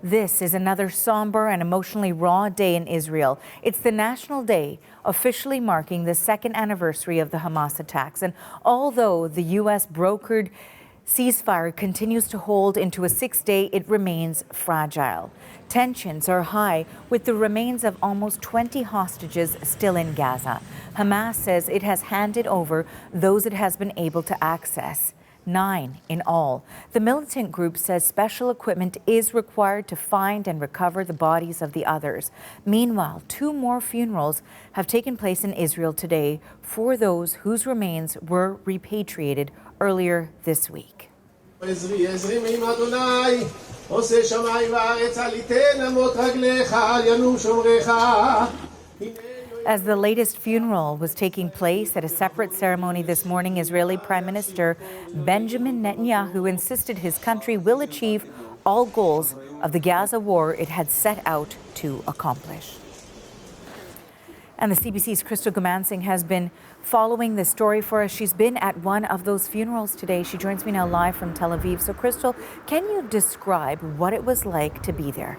This is another somber and emotionally raw day in Israel. It's the National Day, officially marking the second anniversary of the Hamas attacks. And although the U.S. brokered ceasefire continues to hold into a 6-day, it remains fragile. Tensions are high, with the remains of almost 20 hostages still in Gaza. Hamas says it has handed over those it has been able to access. 9 in all. The militant group says special equipment is required to find and recover the bodies of the others. Meanwhile, 2 more funerals have taken place in Israel today for those whose remains were repatriated earlier this week. As the latest funeral was taking place at a separate ceremony this morning, Israeli Prime Minister Benjamin Netanyahu insisted his country will achieve all goals of the Gaza war it had set out to accomplish. And the CBC's Crystal Gumansing has been following this story for us. She's been at one of those funerals today. She joins me now live from Tel Aviv. So, Crystal, can you describe what it was like to be there?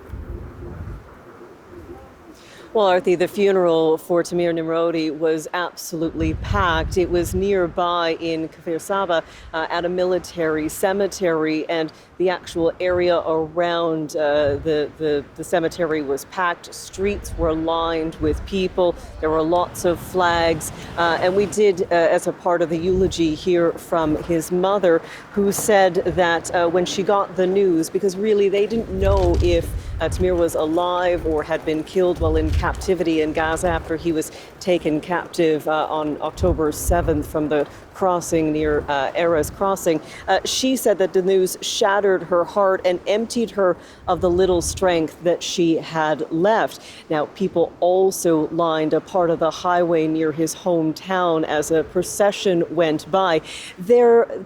Well, Arthi, the funeral for Tamir Nimrodi was absolutely packed. It was nearby in Kfir Saba at a military cemetery, and the actual area around the cemetery was packed. Streets were lined with people. There were lots of flags. And we did, as a part of the eulogy, hear from his mother, who said that when she got the news, because really they didn't know if Tamir was alive or had been killed while in captivity in Gaza after he was taken captive on October 7th from the crossing near Erez crossing. She said that the news shattered her heart and emptied her of the little strength that she had left. Now, people also lined a part of the highway near his hometown as a procession went by.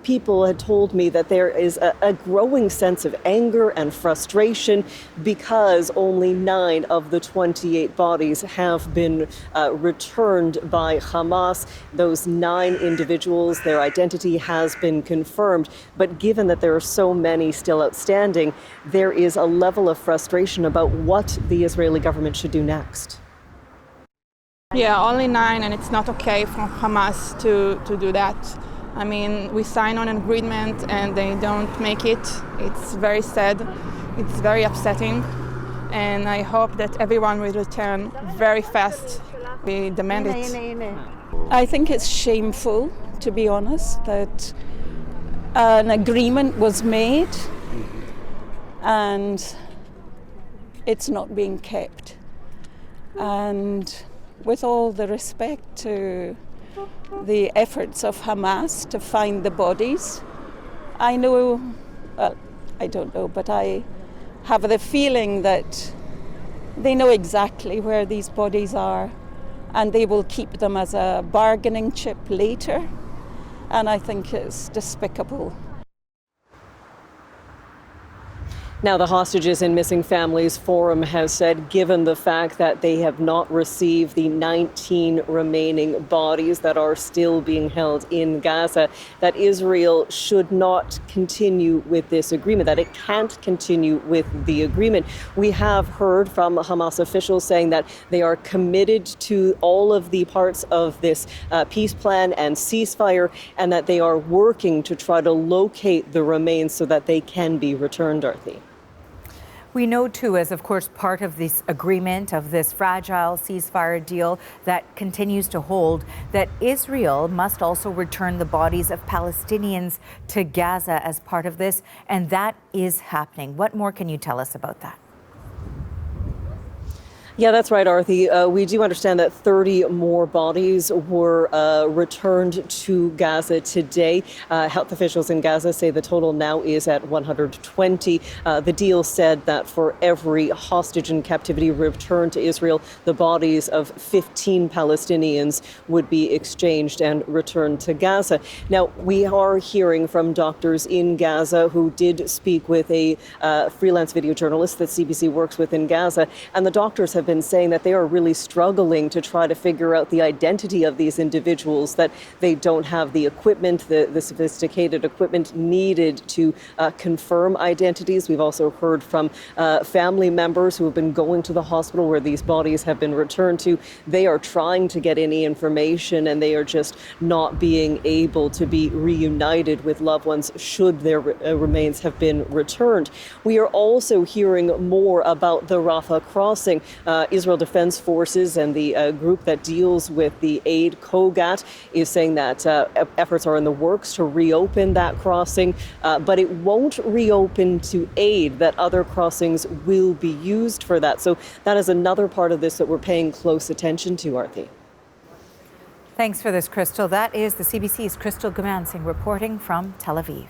People had told me that there is a growing sense of anger and frustration because only 9 of the 28 bodies have been returned by Hamas. Those 9 individuals, their identity has been confirmed. But given that there are so many still outstanding, there is a level of frustration about what the Israeli government should do next. Yeah, only 9, and it's not okay for Hamas to do that. I mean, we sign on an agreement and they don't make it. It's very sad. It's very upsetting. And I hope that everyone will return very fast. We demand it. I think it's shameful, to be honest, that an agreement was made and it's not being kept. And with all the respect to the efforts of Hamas to find the bodies, I know, well, I don't know, but I have the feeling that they know exactly where these bodies are and they will keep them as a bargaining chip later. And I think it's despicable. Now, the Hostages and Missing Families Forum has said, given the fact that they have not received the 19 remaining bodies that are still being held in Gaza, that Israel should not continue with this agreement, that it can't continue with the agreement. We have heard from Hamas officials saying that they are committed to all of the parts of this peace plan and ceasefire, and that they are working to try to locate the remains so that they can be returned, Dorothy. We know, too, as of course part of this agreement, of this fragile ceasefire deal that continues to hold, that Israel must also return the bodies of Palestinians to Gaza as part of this, and that is happening. What more can you tell us about that? Yeah, that's right, Arthi. We do understand that 30 more bodies were returned to Gaza today. Health officials in Gaza say the total now is at 120. The deal said that for every hostage in captivity returned to Israel, the bodies of 15 Palestinians would be exchanged and returned to Gaza. Now, we are hearing from doctors in Gaza who did speak with a freelance video journalist that CBC works with in Gaza, and the doctors have have been saying that they are really struggling to try to figure out the identity of these individuals, that they don't have the equipment, the sophisticated equipment needed to confirm identities. We've also heard from family members who have been going to the hospital where these bodies have been returned to. They are trying to get any information, and they are just not being able to be reunited with loved ones should their remains have been returned. We are also hearing more about the Rafah crossing. Israel Defense Forces and the group that deals with the aid, COGAT, is saying that efforts are in the works to reopen that crossing, but it won't reopen to aid, that other crossings will be used for that. So that is another part of this that we're paying close attention to, Arthi. Thanks for this, Crystal. That is the CBC's Crystal Gamansing reporting from Tel Aviv.